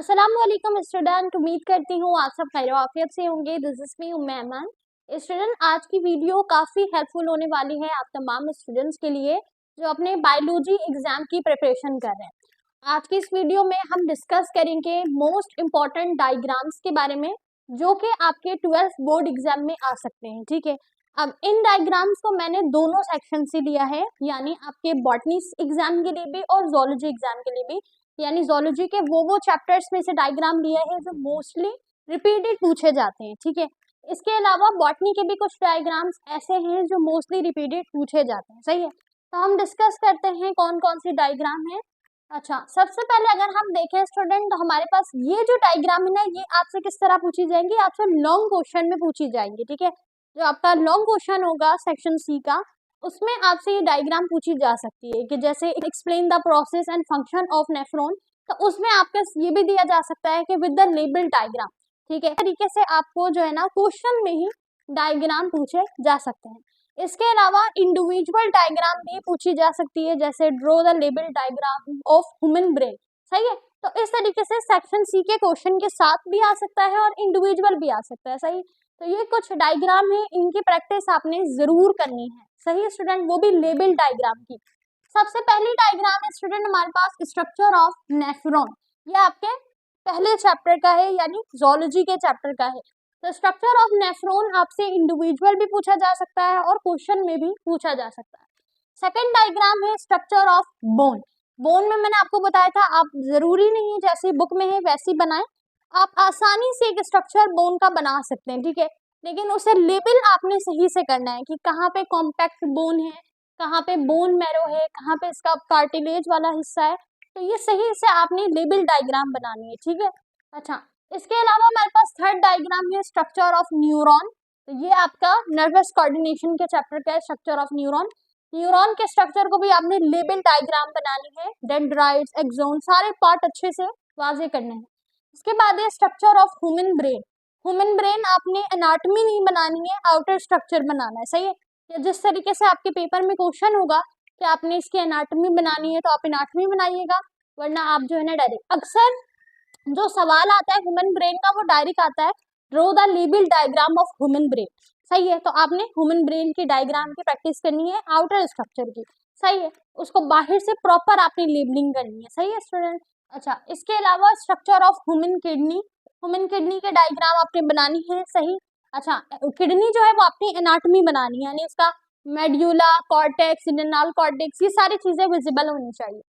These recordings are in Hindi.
अस्सलाम वालेकुम स्टूडेंट, उम्मीद करती हूँ आप सब खैर आफियत से होंगे। This is me Umme Aman. Student, आज की वीडियो काफ़ी हेल्पफुल होने वाली है आप तमाम स्टूडेंट्स के लिए जो अपने बायोलॉजी एग्जाम की प्रिपरेशन कर रहे हैं। आज की इस वीडियो में हम डिस्कस करेंगे मोस्ट इम्पॉर्टेंट डायग्राम्स के बारे में जो कि आपके 12th बोर्ड एग्जाम में आ सकते हैं। ठीक है, अब इन डायग्राम्स को मैंने दोनों सेक्शन से लिया है, यानी आपके बॉटनी एग्जाम के लिए भी और जोलॉजी एग्जाम के लिए भी, यानी जोलॉजी के वो चैप्टर्स में से डायग्राम लिया है जो मोस्टली रिपीटेड पूछे जाते हैं। ठीक है, इसके अलावा बॉटनी के भी कुछ डायग्राम्स ऐसे हैं जो मोस्टली रिपीटेड पूछे जाते हैं। सही है, तो हम डिस्कस करते हैं कौन कौन सी डायग्राम है। अच्छा, सबसे पहले अगर हम देखें स्टूडेंट, तो हमारे पास ये जो डायग्राम है ना, ये आपसे किस तरह पूछी जाएंगी, आपसे लॉन्ग क्वेश्चन में पूछी जाएंगी। ठीक है, जो आपका लॉन्ग क्वेश्चन होगा सेक्शन सी का, उसमें आपसे ये डायग्राम पूछी जा सकती है कि जैसे explain the process and function of nephron, तो उसमें आपका ये भी दिया जा सकता है कि विद द लेबल डायग्राम। ठीक है, तरीके से आपको जो है ना क्वेश्चन में ही डायग्राम पूछे जा सकते हैं। इसके अलावा इंडिविजुअल डायग्राम भी पूछी जा सकती है, जैसे draw the label diagram of human brain. सही है, तो इस तरीके से सेक्शन सी के क्वेश्चन के साथ भी आ सकता है और इंडिविजुअल भी आ सकता है। सही, तो ये कुछ डायग्राम है, इनकी प्रैक्टिस आपने जरूर करनी है। सही स्टूडेंट, वो भी लेबल डायग्राम की। सबसे पहली डायग्राम है स्टूडेंट हमारे पास स्ट्रक्चर ऑफ नेफ्रॉन। ये आपके पहले चैप्टर का है, यानी जोलॉजी के चैप्टर का है। तो स्ट्रक्चर ऑफ नेफ्रॉन आपसे इंडिविजुअल भी पूछा जा सकता है और क्वेश्चन में भी पूछा जा सकता है। सेकेंड डायग्राम है स्ट्रक्चर ऑफ बोन। बोन में मैंने आपको बताया था, आप जरूरी नहीं है जैसे बुक में है वैसी बनाएं, आप आसानी से एक स्ट्रक्चर बोन का बना सकते हैं। ठीक है, लेकिन उसे लेबल आपने सही से करना है कि कहाँ पे कॉम्पैक्ट बोन है, कहाँ पे बोन मैरो है, कहाँ पे इसका कार्टिलेज वाला हिस्सा है, तो ये सही से आपने लेबल डायग्राम बनानी है। ठीक है, अच्छा, इसके अलावा हमारे पास थर्ड डायग्राम है स्ट्रक्चर ऑफ न्यूरॉन। तो ये आपका नर्वस कोऑर्डिनेशन के चैप्टर का है, स्ट्रक्चर ऑफ न्यूरॉन। न्यूरॉन के स्ट्रक्चर को भी आपने लेबल डायग्राम बनानी है, डेंड्राइट्स, एक्सोन, सारे पार्ट अच्छे से वाजे करने हैं। इसके बाद है structure of human brain. Human brain आपने एनाटॉमी नहीं बनानी है, आउटर स्ट्रक्चर बनाना है। सही है, या जिस तरीके से आपके पेपर में क्वेश्चन होगा कि आपने इसकी एनाटॉमी बनानी है तो आप एनाटॉमी बनाइएगा, वरना आप जो है ना डायरेक्ट, अक्सर जो सवाल आता है ह्यूमन ब्रेन का वो डायरेक्ट आता है draw the label diagram of human brain. सही है, तो आपने ह्यूमन ब्रेन की डायग्राम की प्रैक्टिस करनी है, आउटर स्ट्रक्चर की। सही है, उसको बाहर से प्रॉपर आपने लेबलिंग करनी है। सही है स्टूडेंट। अच्छा, इसके अलावा structure of human kidney, human kidney के डायग्राम आपने बनानी है। सही, अच्छा, किडनी जो है वो आपने एनाटॉमी बनानी है, यानी इसका मेड्यूला, कॉर्टेक्स, इंटरनल कॉर्टेक्स, ये सारी चीजें विजिबल होनी चाहिए।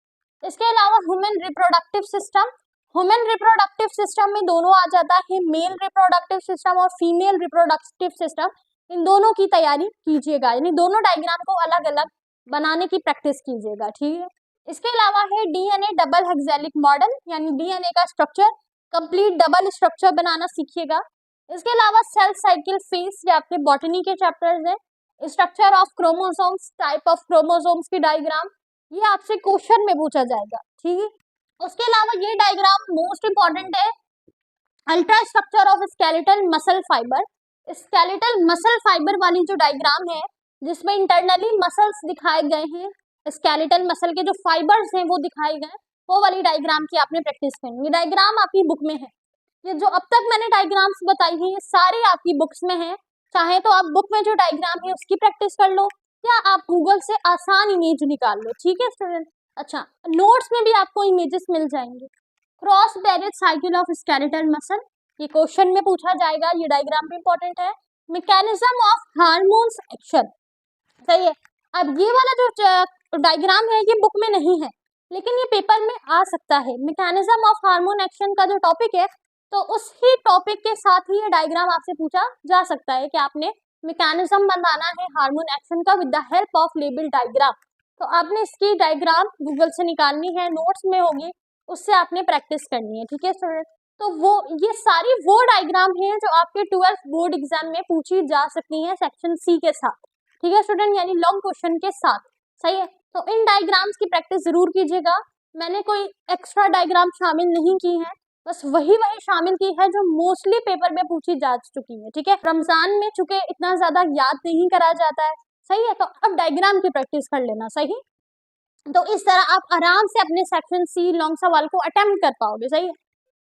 इसके अलावा human reproductive system, human reproductive system में दोनों आ जाता है, मेल रिप्रोडक्टिव सिस्टम और फीमेल रिप्रोडक्टिव सिस्टम। इन दोनों की तैयारी कीजिएगा, यानी दोनों डायग्राम को अलग अलग बनाने की प्रैक्टिस कीजिएगा। ठीक है, इसके अलावा है डीएनए डबल हेक्सेलिक मॉडल, यानी डीएनए का स्ट्रक्चर कंप्लीट डबल स्ट्रक्चर बनाना सीखिएगा। इसके अलावा सेल साइकिल फेस, ये आपके बॉटनी के चैप्टर्स हैं। Structure of chromosomes, type of chromosomes की डायग्राम, ये आपसे क्वेश्चन में पूछा जाएगा। ठीक है, उसके अलावा ये डायग्राम मोस्ट इंपॉर्टेंट है, ultra structure of skeletal muscle fibre. Skeletal muscle fibre वाली जो डायग्राम है जिसमें इंटरनली मसल्स दिखाए गए हैं, स्केलेटल मसल के जो फाइबर्स हैं वो दिखाए गए, वो वाली डायग्राम की आपने प्रैक्टिस करनी है। डायग्राम आपकी बुक में है, ये जो अब तक मैंने डायग्राम्स बताई हैं ये सारे आपकी बुक्स में हैं। चाहे तो आप बुक में जो डायग्राम है उसकी प्रैक्टिस कर लो, या आप गूगल से आसान इमेज निकाल लो। ठीक है स्टूडेंट। अच्छा, नोट्स में भी आपको इमेजेस मिल जाएंगे। Cross barrier cycle of skeletal muscle, ये क्वेश्चन में पूछा जाएगा, ये डायग्राम भी इंपॉर्टेंट है। Mechanism of hormones action. सही है, अब ये वाला जो डायग्राम है ये बुक में नहीं है, लेकिन ये पेपर में आ सकता है। मैकेनिज्म ऑफ हार्मोन एक्शन का जो टॉपिक है, तो उसी टॉपिक के साथ ही ये डायग्राम आपसे पूछा जा सकता है कि आपने मैकेनिज्म बनाना है हार्मोन एक्शन का with the help of label diagram. तो आपने इसकी डायग्राम गूगल से निकालनी है, नोट्स में होगी, उससे आपने प्रैक्टिस करनी है। ठीक है स्टूडेंट, तो वो ये सारी वो डायग्राम है जो आपके 12th बोर्ड एग्जाम में पूछी जा सकती हैं सेक्शन सी के साथ। ठीक है स्टूडेंट, यानी लॉन्ग क्वेश्चन के साथ। सही है, तो इन डायग्राम्स की प्रैक्टिस जरूर कीजिएगा। मैंने कोई एक्स्ट्रा डायग्राम शामिल नहीं की है, बस वही शामिल की है जो मोस्टली पेपर में पूछी जा चुकी है। ठीक है, रमजान में चूंकि इतना ज्यादा याद नहीं करा जाता है, सही है, तो अब डायग्राम की प्रैक्टिस कर लेना। सही, तो इस तरह आप आराम से अपने सेक्शन सी लॉन्ग सवाल को अटेम्प्ट कर पाओगे। सही है,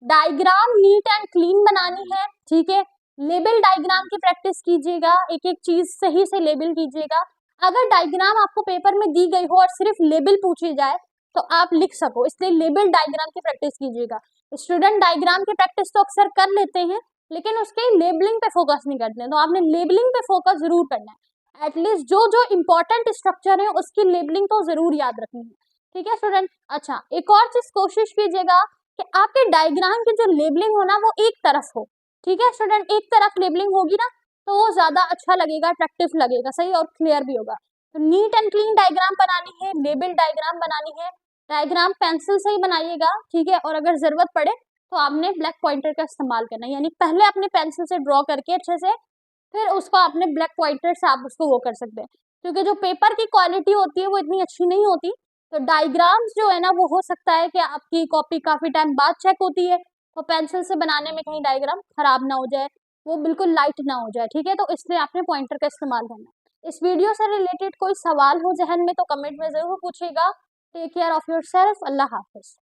डायग्राम नीट एंड क्लीन बनानी है, ठीक है। लेबल डायग्राम की प्रैक्टिस कीजिएगा, एक एक चीज सही से लेबल कीजिएगा। अगर डायग्राम आपको पेपर में दी गई हो और सिर्फ लेबल पूछी जाए तो आप लिख सको, इसलिए लेबल डायग्राम की प्रैक्टिस कीजिएगा। स्टूडेंट डायग्राम की प्रैक्टिस तो अक्सर कर लेते हैं लेकिन उसके लेबलिंग पे फोकस नहीं करते हैं, तो आपने लेबलिंग पे फोकस जरूर करना है। एटलीस्ट जो जो इंपॉर्टेंट स्ट्रक्चर है उसकी लेबलिंग तो जरूर याद रखनी है, ठीक है स्टूडेंट। अच्छा, एक और चीज कोशिश कीजिएगा कि आपके डायग्राम की जो लेबलिंग हो ना वो एक तरफ हो, ठीक है स्टूडेंट। एक तरफ लेबलिंग होगी ना तो वो ज्यादा अच्छा लगेगा, अट्रैक्टिव लगेगा, सही और क्लियर भी होगा। तो नीट एंड क्लीन डायग्राम बनानी है, लेबल डायग्राम बनानी है। डायग्राम पेंसिल से ही बनाइएगा, ठीक है। और अगर जरूरत पड़े तो आपने ब्लैक पॉइंटर का इस्तेमाल करना है, यानी पहले अपने पेंसिल से ड्रॉ करके अच्छे से, फिर उसको आपने ब्लैक पॉइंटर से आप उसको वो कर सकते हैं, क्योंकि जो पेपर की क्वालिटी होती है वो इतनी अच्छी नहीं होती। तो डायग्राम्स जो है ना वो हो सकता है कि आपकी कॉपी काफी टाइम बाद चेक होती है, तो पेंसिल से बनाने में कहीं डायग्राम खराब ना हो जाए, वो बिल्कुल लाइट ना हो जाए, ठीक है। तो इसलिए आपने पॉइंटर का इस्तेमाल करना है। इस वीडियो से रिलेटेड कोई सवाल हो जहन में तो कमेंट में जरूर पूछिएगा। Take care of yourself. अल्लाह हाफिज।